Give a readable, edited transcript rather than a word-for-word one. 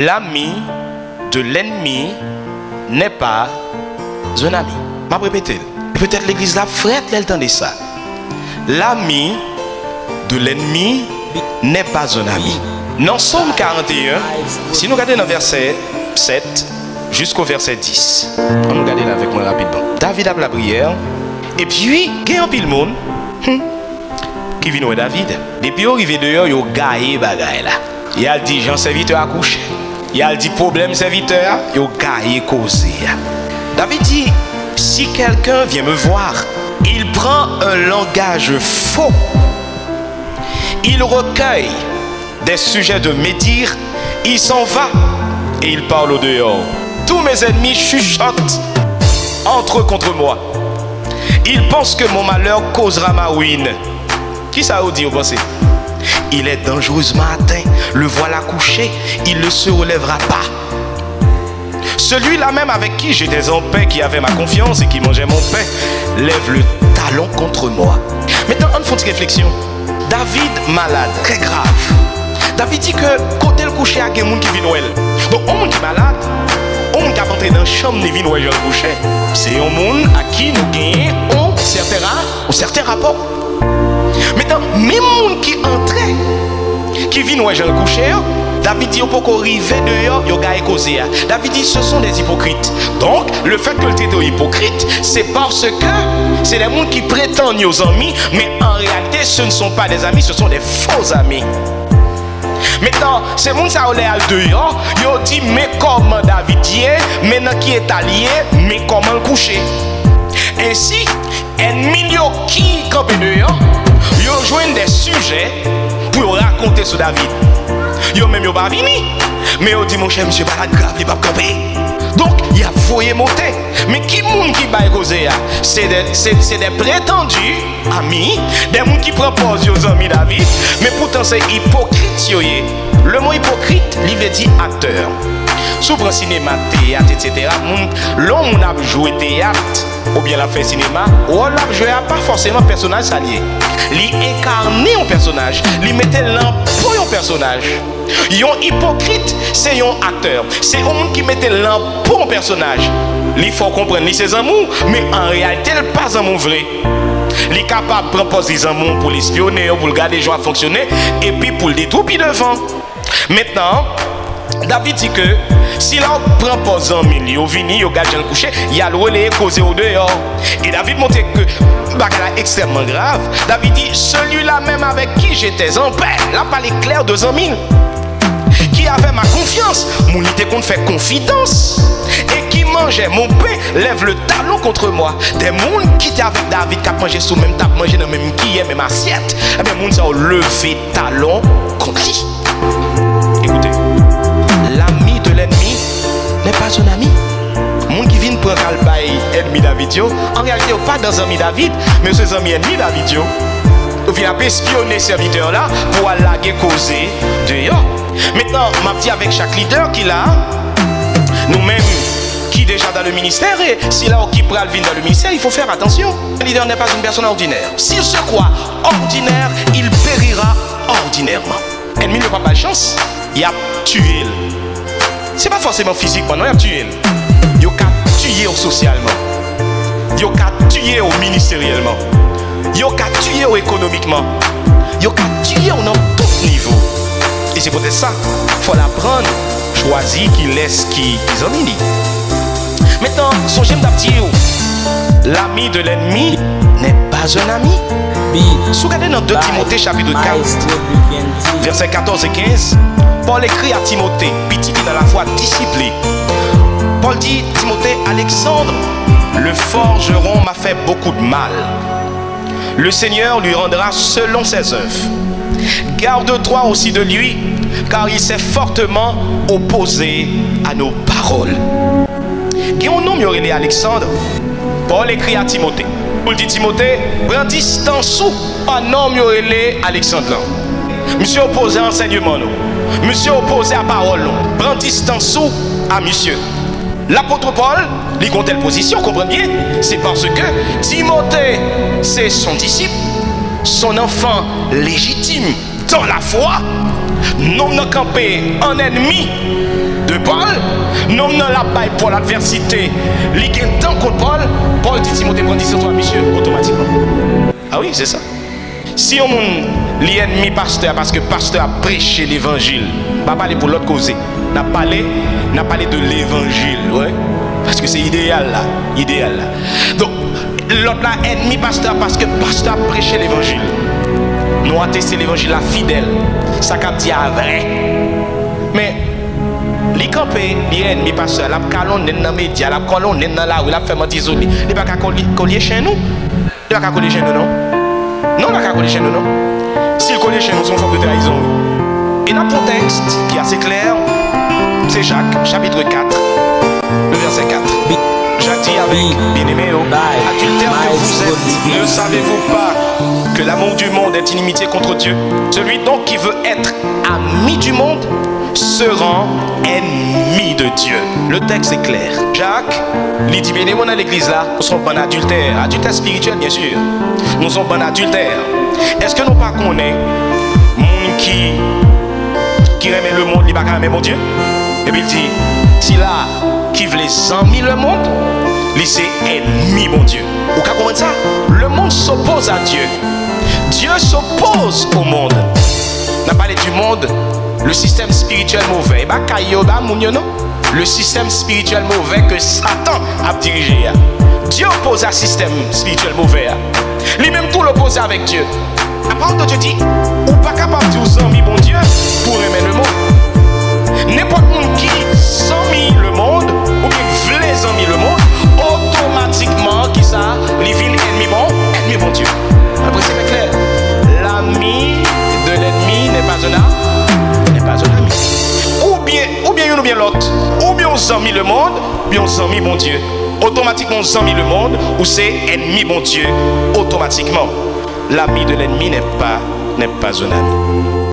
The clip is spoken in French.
L'ami de l'ennemi n'est pas un ami. Je vais répéter. Peut-être l'église là, frère, elle entendait ça. L'ami de l'ennemi n'est pas un ami. Dans Psaume 41, si nous regardons dans verset 7 jusqu'au verset 10, on nous regarde là avec moi rapidement. David a la prière, et puis, il y a un pile monde qui vient voir David. Depuis arrivé dehors, il a gaillé bagaille là. Il a dit, Jean serviteur a couché. Il a dit, problème serviteur, il a gaillé causé. David dit, si quelqu'un vient me voir, il prend un langage faux. Il recueille des sujets de médire, il s'en va et il parle au dehors. Tous mes ennemis chuchotent entre eux contre moi. Ils pensent que mon malheur causera ma ruine. Qui ça vous dit, vous pensez? Il est dangereusement atteint, le voilà couché, il ne se relèvera pas. Celui-là même avec qui j'étais en paix, qui avait ma confiance et qui mangeait mon pain, lève le talon contre moi. Maintenant, on fait une réflexion. David malade, très grave. David dit que côté le coucher, il y a des gens qui viennent Noël. Donc, un monde qui est malade, un monde qui a entré dans la chambre, qui vient Noël le coucher, c'est un monde à qui nous gagnons certains rapports. Maintenant, même monde qui entrait, qui vient Noël le coucher, David dit, pour qu'on arrive dehors, il y a causé. David dit, ce sont des hypocrites. Donc, le fait que le titre est hypocrite, c'est parce que c'est des gens qui prétendent aux amis, mais en réalité, ce ne sont pas des amis, ce sont des faux amis. Maintenant, ces gens qui sont allés dehors, ils ont dit, mais comment David y est, maintenant qui est allié, mais comment le coucher. Ainsi, ennemis qui campent dehors, ils ont joué des sujets pour raconter sur David. Yo même yo pas vini, mais yo dit mon cher monsieur pas grave, il pas camper. Donc il a foyer monter. Mais qui moun qui baille causer là? C'est des prétendus amis, des gens qui proposent aux amis David, mais pourtant c'est hypocrite yo. Le mot hypocrite, il veut dire acteur. Souvent cinéma, théâtre, etc. L'homme a joué théâtre ou bien la fait cinéma, ou on a joué pas forcément personnage salier. Il incarner un personnage, il mettait l'emploi un personnage. Un hypocrite, c'est un acteur. C'est un monde qui mettait l'emploi un personnage. Il faut comprendre, il c'est un amour, mais en réalité, il n'est pas un amour vrai. Il est capable de proposer des amours pour l'espionner, pour le garder les gens à fonctionner, et puis pour le détruire devant. Maintenant, David dit que si là on prend pas un million, il garde le coucher, il y a le relais causé au dehors. Et David montre que bagala extrêmement grave. David dit, celui-là même avec qui j'étais en paix, là pas les clairs de 100 000, qui avait ma confiance, mon idée qu'on fait confidence, et qui mangeait mon pain, lève le talon contre moi. Des gens qui étaient avec David, qui a mangé sous même table, mangé dans même qui même assiette, et bien les gens ont levé talon contre lui. Écoutez, l'ami de l'ennemi n'est pas un ami. Moun qui vient prendre le bail ennemi David, en réalité, pas dans un ami David, mais c'est un ami ennemi David. Ou vient espionner serviteur là pour aller causer dehors. Maintenant, ma petite avec chaque leader qui l'a, nous-mêmes qui déjà dans le ministère, et si là qui prend le vin dans le ministère, il faut faire attention. Le leader n'est pas une personne ordinaire. S'il se croit ordinaire, il périra ordinairement. Ennemi n'a pas de chance, il a tué. C'est pas forcément physiquement, non, il a tué. Il a tué socialement. Il a tué ministériellement. Il a tué économiquement. Il a tué dans tout niveau. Et c'est peut-être ça, il faut l'apprendre, choisir qui laisse qui en dit. Maintenant, son j'aime d'abtier, l'ami de l'ennemi n'est pas un ami. Si vous regardez dans 2 Timothée chapitre 4, versets 14 et 15, Paul écrit à Timothée, petit dans la foi discipliné. Paul dit, Timothée, Alexandre, le forgeron m'a fait beaucoup de mal. Le Seigneur lui rendra selon ses œuvres. Garde-toi aussi de lui, car il s'est fortement opposé à nos paroles. Qui on nomme Alexandre, Paul écrit à Timothée. Paul dit Timothée, prends distance un homme Alexandre. Monsieur opposé à l'enseignement, monsieur opposé à la parole, prends distance à monsieur. L'apôtre Paul, il compte telle position, comprenez bien, c'est parce que Timothée, c'est son disciple, son enfant légitime dans la foi. Non, n'a campé un ennemi la baille pour l'adversité, il y a un temps contre Paul, Paul dit Timothée, prends sur toi, monsieur, automatiquement. Ah oui, c'est ça. Si on est ennemi pasteur parce que pasteur a prêché l'évangile, pas parler pour l'autre cause, n'a parlé de l'évangile, ouais, parce que c'est idéal là, idéal là. Donc l'autre là ennemi pasteur parce que pasteur a prêché l'évangile. Nous avons testé l'évangile là fidèle, ça qu'a dit à vrai. Mais les campés, les ennemis pasteur, la calon dans les médias, la calon dans la rue, la fait mentir isolé, il pas qu'à coller chez nous, il pas qu'à coller chez nous non. Non, on n'a qu'à coller chez nous, non. S'il colle chez nous, c'est une forme de trahison. Et dans le contexte qui est assez clair, c'est Jacques, chapitre 4, le verset 4. Jacques dit avec bien-aimé, adultère que vous êtes, ne savez-vous pas que l'amour du monde est inimitié contre Dieu? Celui donc qui veut être ami du monde se rend ennemi de Dieu. Le texte est clair. Jacques, il dit bien aimé dans l'église là, nous sommes bon adultère, adultère spirituel bien sûr. Nous sommes bon adultère. Est-ce que nous pas connaissons monde qui remet le monde, il pas aimer mon Dieu? Et puis il dit, si là qui veut les amis le monde, il c'est ennemi mon Dieu. Ou qu'à comprendre ça? Le monde s'oppose à Dieu. Dieu s'oppose au monde. On a parlé du monde. Le système spirituel mauvais, le système spirituel mauvais que Satan a dirigé. Dieu oppose à système spirituel mauvais. Lui-même tout l'oppose avec Dieu. La parole de Dieu dit, ou pas capable de dire amis bon Dieu pour aimer le monde. N'importe qui s'ennuie le monde ou bien veut amis le monde, automatiquement qui ça, les villes ennemi bon Dieu. Après c'est clair. L'ami de l'ennemi n'est pas un ami. Ou bien l'autre. Ou bien on amis le monde, ou bien on amis mon Dieu. Automatiquement on amis le monde, ou c'est ennemi mon Dieu. Automatiquement. L'ami de l'ennemi n'est pas un ami.